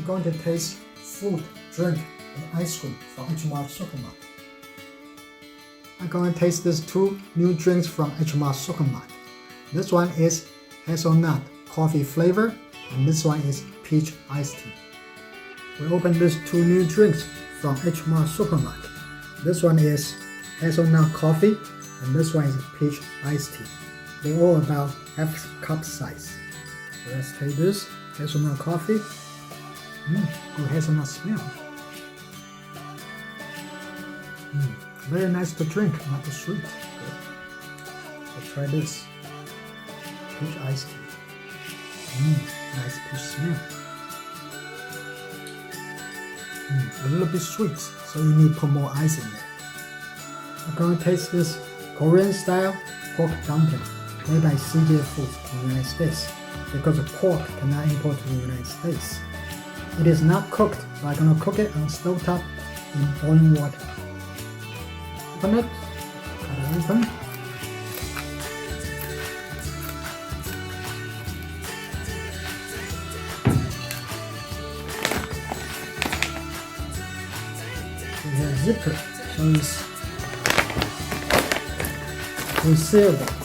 I'm going to taste food, drink, and ice cream from Mart Supermarket. I'm going to taste these two new drinks from Mart Supermarket. This one is hazelnut coffee flavor, and this one is peach iced tea. We open these two new drinks from Mart Supermarket. This one is hazelnut coffee, and this one is peach iced tea. They're all about half cup size. So let's take this hazelnut coffee. Good hazelnut smell. Very nice to drink, not too sweet. Good. So try this peach iced tea. Nice peach smell. A little bit sweet, so you need to put more ice in there. I'm going to taste this Korean style pork dumpling made by CJ Foods in the United States, because the pork cannot import to the United States. It is not cooked, so I'm going to cook it on stovetop in boiling water. Open it, cut it open. We have zipper, so it's resealable.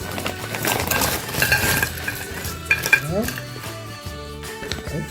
Okay.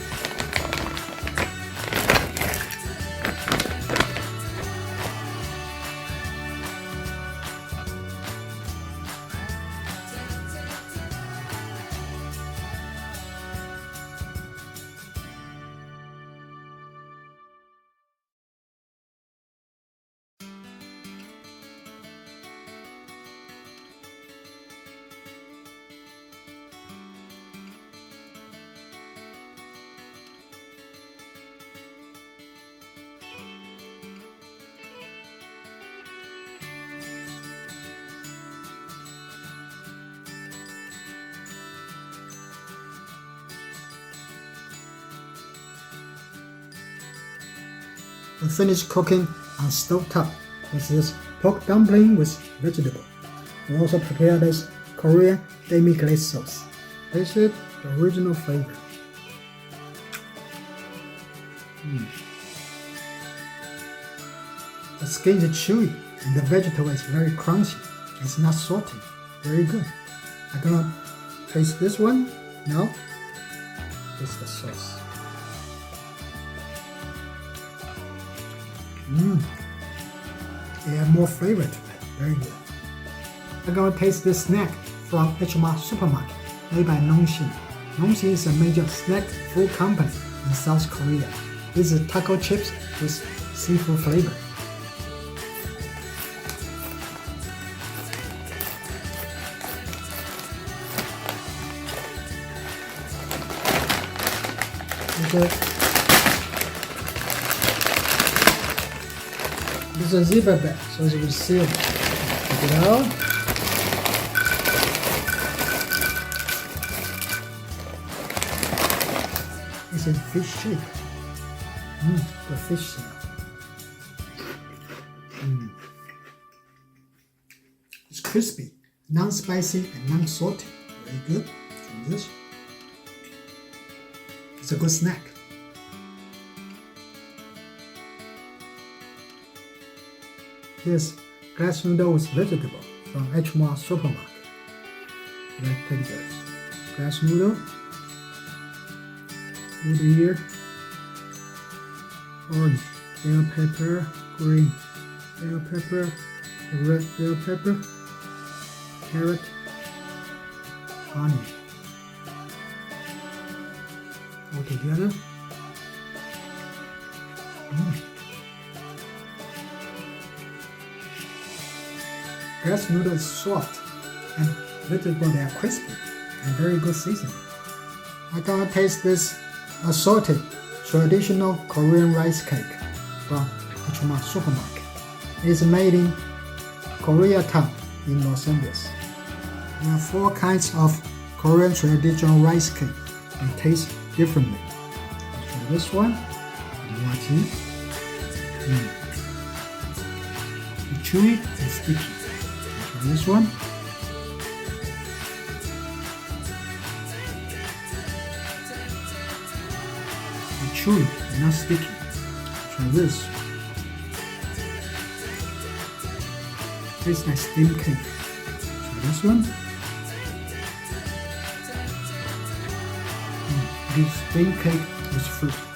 We finished cooking on stovetop with this pork dumpling with vegetable. We also prepared this Korean demi-glaze sauce. Taste it, the original flavor. The skin is chewy and the vegetable is very crunchy. It's not salty. Very good. I'm gonna taste this one now. This is the sauce. They have more flavor to it. Very good. I'm gonna taste this snack from Mart Supermarket made by Nongshim. Nongshim is a major snack food company in South Korea. This is taco chips with seafood flavor. Okay. This is a zipper bag, so it's resealed. Take it out. It's in fish shape. The fish smell. It's crispy, non-spicy and non-salty. Very good. Try this. It's a good snack. This glass noodle with vegetable from Mart Supermarket. Let's take the glass noodle. Wood ear, orange, bell pepper, green, bell pepper, red bell pepper, carrot, onion. All together. Glass noodle is soft and vegetable they are crispy and very good seasoning. I'm gonna taste this Assorted traditional Korean rice cake from Mart Supermarket. It is made in Koreatown in Los Angeles. There are 4 kinds of Korean traditional rice cake. They taste differently. Try this one. Watch it. It's chewy and sticky. Try this one. chewy and not sticky. Try this. Tastes like steamed cake. Try this one. It is steamed cake with fruit.